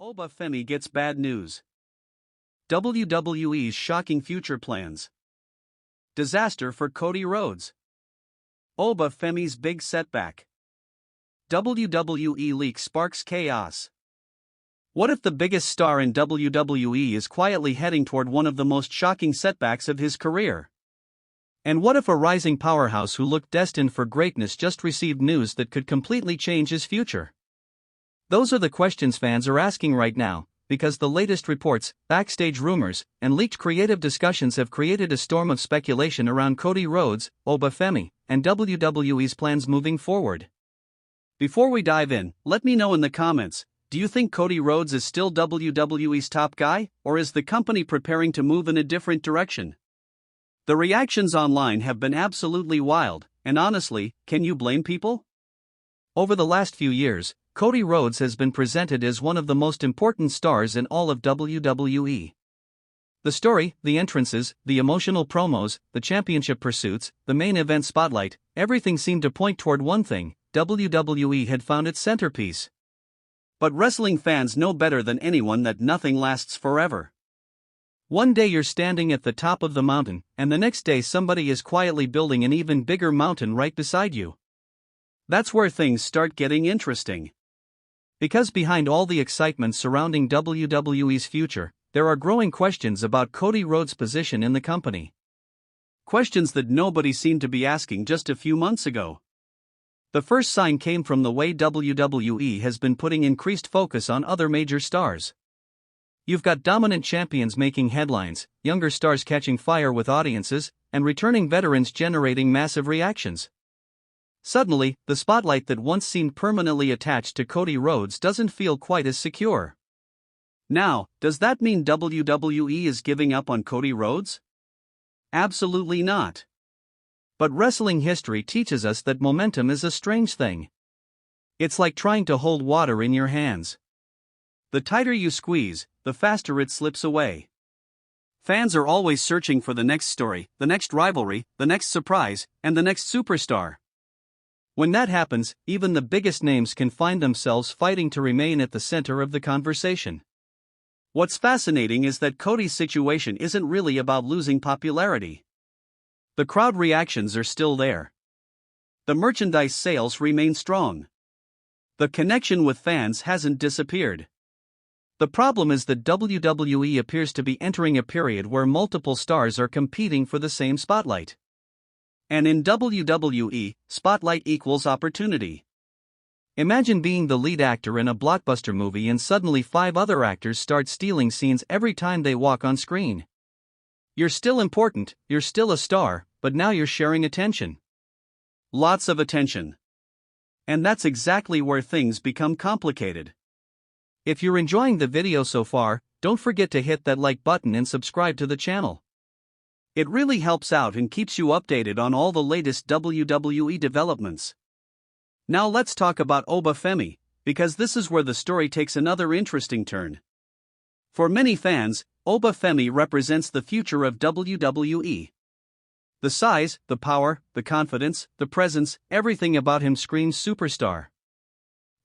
Oba Femi gets bad news. WWE's shocking future plans. Disaster for Cody Rhodes. Oba Femi's big setback. WWE leak sparks chaos. What if the biggest star in WWE is quietly heading toward one of the most shocking setbacks of his career? And what if a rising powerhouse who looked destined for greatness just received news that could completely change his future? Those are the questions fans are asking right now, because the latest reports, backstage rumors, and leaked creative discussions have created a storm of speculation around Cody Rhodes, Oba Femi, and WWE's plans moving forward. Before we dive in, let me know in the comments, do you think Cody Rhodes is still WWE's top guy, or is the company preparing to move in a different direction? The reactions online have been absolutely wild, and honestly, can you blame people? Over the last few years, Cody Rhodes has been presented as one of the most important stars in all of WWE. The story, the entrances, the emotional promos, the championship pursuits, the main event spotlight, everything seemed to point toward one thing: WWE had found its centerpiece. But wrestling fans know better than anyone that nothing lasts forever. One day you're standing at the top of the mountain, and the next day somebody is quietly building an even bigger mountain right beside you. That's where things start getting interesting. Because behind all the excitement surrounding WWE's future, there are growing questions about Cody Rhodes' position in the company. Questions that nobody seemed to be asking just a few months ago. The first sign came from the way WWE has been putting increased focus on other major stars. You've got dominant champions making headlines, younger stars catching fire with audiences, and returning veterans generating massive reactions. Suddenly, the spotlight that once seemed permanently attached to Cody Rhodes doesn't feel quite as secure. Now, does that mean WWE is giving up on Cody Rhodes? Absolutely not. But wrestling history teaches us that momentum is a strange thing. It's like trying to hold water in your hands. The tighter you squeeze, the faster it slips away. Fans are always searching for the next story, the next rivalry, the next surprise, and the next superstar. When that happens, even the biggest names can find themselves fighting to remain at the center of the conversation. What's fascinating is that Cody's situation isn't really about losing popularity. The crowd reactions are still there. The merchandise sales remain strong. The connection with fans hasn't disappeared. The problem is that WWE appears to be entering a period where multiple stars are competing for the same spotlight. And in WWE, spotlight equals opportunity. Imagine being the lead actor in a blockbuster movie and suddenly 5 other actors start stealing scenes every time they walk on screen. You're still important, you're still a star, but now you're sharing attention. Lots of attention. And that's exactly where things become complicated. If you're enjoying the video so far, don't forget to hit that like button and subscribe to the channel. It really helps out and keeps you updated on all the latest WWE developments. Now let's talk about Oba Femi, because this is where the story takes another interesting turn. For many fans, Oba Femi represents the future of WWE. The size, the power, the confidence, the presence, everything about him screams superstar.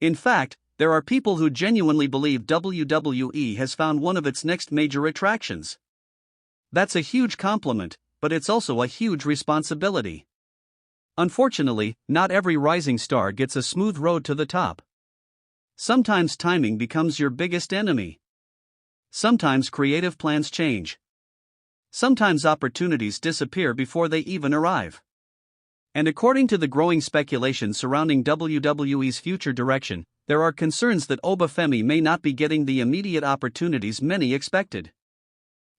In fact, there are people who genuinely believe WWE has found one of its next major attractions. That's a huge compliment, but it's also a huge responsibility. Unfortunately, not every rising star gets a smooth road to the top. Sometimes timing becomes your biggest enemy. Sometimes creative plans change. Sometimes opportunities disappear before they even arrive. And according to the growing speculation surrounding WWE's future direction, there are concerns that Oba Femi may not be getting the immediate opportunities many expected.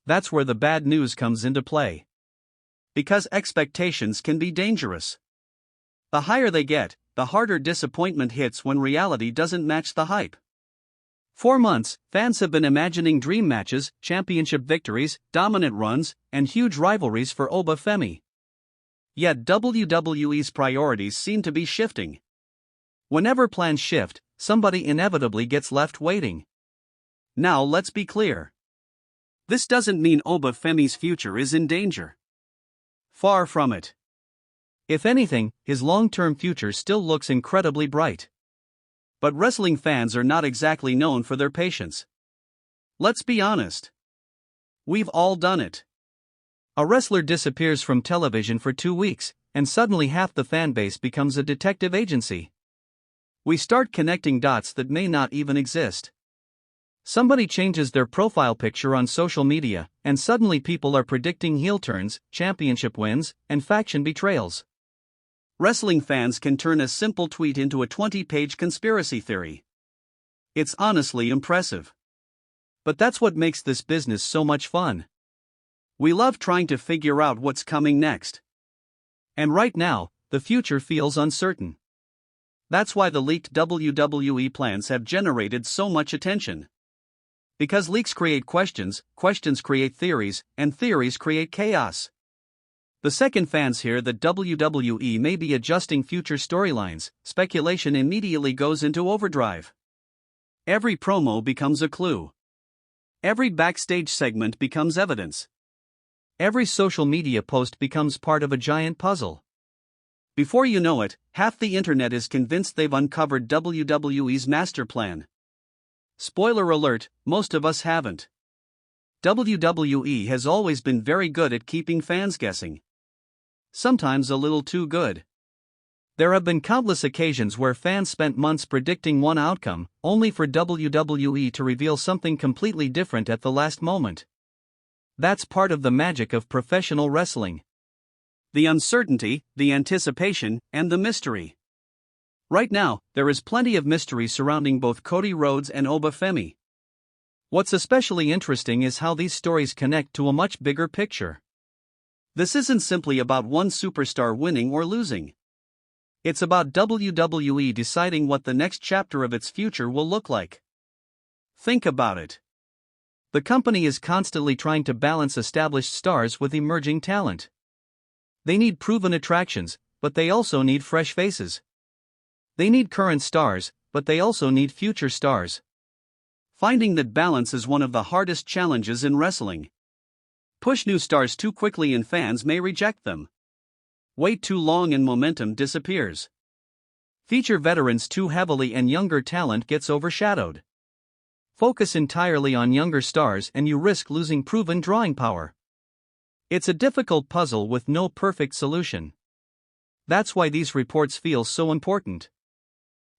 That's where the bad news comes into play. Because expectations can be dangerous. The higher they get, the harder disappointment hits when reality doesn't match the hype. For months, fans have been imagining dream matches, championship victories, dominant runs, and huge rivalries for Oba Femi. Yet WWE's priorities seem to be shifting. Whenever plans shift, somebody inevitably gets left waiting. Now let's be clear. This doesn't mean Oba Femi's future is in danger. Far from it. If anything, his long-term future still looks incredibly bright. But wrestling fans are not exactly known for their patience. Let's be honest. We've all done it. A wrestler disappears from television for 2 weeks, and suddenly half the fanbase becomes a detective agency. We start connecting dots that may not even exist. Somebody changes their profile picture on social media, and suddenly people are predicting heel turns, championship wins, and faction betrayals. Wrestling fans can turn a simple tweet into a 20-page conspiracy theory. It's honestly impressive. But that's what makes this business so much fun. We love trying to figure out what's coming next. And right now, the future feels uncertain. That's why the leaked WWE plans have generated so much attention. Because leaks create questions, questions create theories, and theories create chaos. The second fans hear that WWE may be adjusting future storylines, speculation immediately goes into overdrive. Every promo becomes a clue. Every backstage segment becomes evidence. Every social media post becomes part of a giant puzzle. Before you know it, half the internet is convinced they've uncovered WWE's master plan. Spoiler alert, most of us haven't. WWE has always been very good at keeping fans guessing. Sometimes a little too good. There have been countless occasions where fans spent months predicting one outcome, only for WWE to reveal something completely different at the last moment. That's part of the magic of professional wrestling. The uncertainty, the anticipation, and the mystery. Right now, there is plenty of mystery surrounding both Cody Rhodes and Oba Femi. What's especially interesting is how these stories connect to a much bigger picture. This isn't simply about one superstar winning or losing. It's about WWE deciding what the next chapter of its future will look like. Think about it. The company is constantly trying to balance established stars with emerging talent. They need proven attractions, but they also need fresh faces. They need current stars, but they also need future stars. Finding that balance is one of the hardest challenges in wrestling. Push new stars too quickly and fans may reject them. Wait too long and momentum disappears. Feature veterans too heavily and younger talent gets overshadowed. Focus entirely on younger stars and you risk losing proven drawing power. It's a difficult puzzle with no perfect solution. That's why these reports feel so important.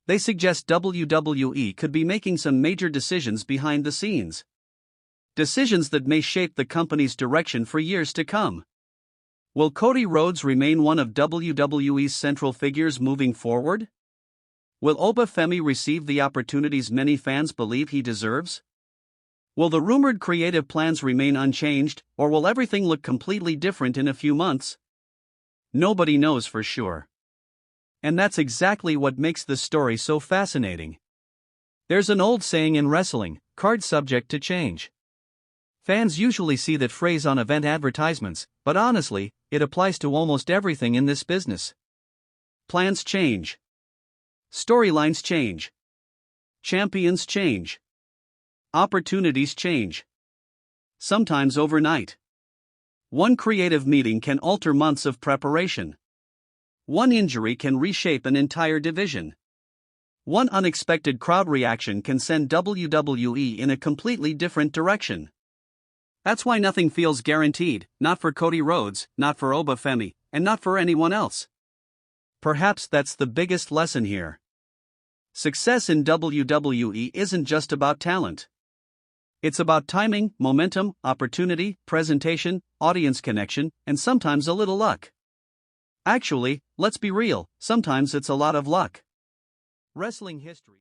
They suggest WWE could be making some major decisions behind the scenes. Decisions that may shape the company's direction for years to come. Will Cody Rhodes remain one of WWE's central figures moving forward? Will Oba Femi receive the opportunities many fans believe he deserves? Will the rumored creative plans remain unchanged, or will everything look completely different in a few months? Nobody knows for sure. And that's exactly what makes this story so fascinating. There's an old saying in wrestling, card subject to change. Fans usually see that phrase on event advertisements, but honestly, it applies to almost everything in this business. Plans change. Storylines change. Champions change. Opportunities change. Sometimes overnight. One creative meeting can alter months of preparation. One injury can reshape an entire division. One unexpected crowd reaction can send WWE in a completely different direction. That's why nothing feels guaranteed, not for Cody Rhodes, not for Oba Femi, and not for anyone else. Perhaps that's the biggest lesson here. Success in WWE isn't just about talent. It's about timing, momentum, opportunity, presentation, audience connection, and sometimes a little luck. Actually, let's be real, sometimes it's a lot of luck. Wrestling history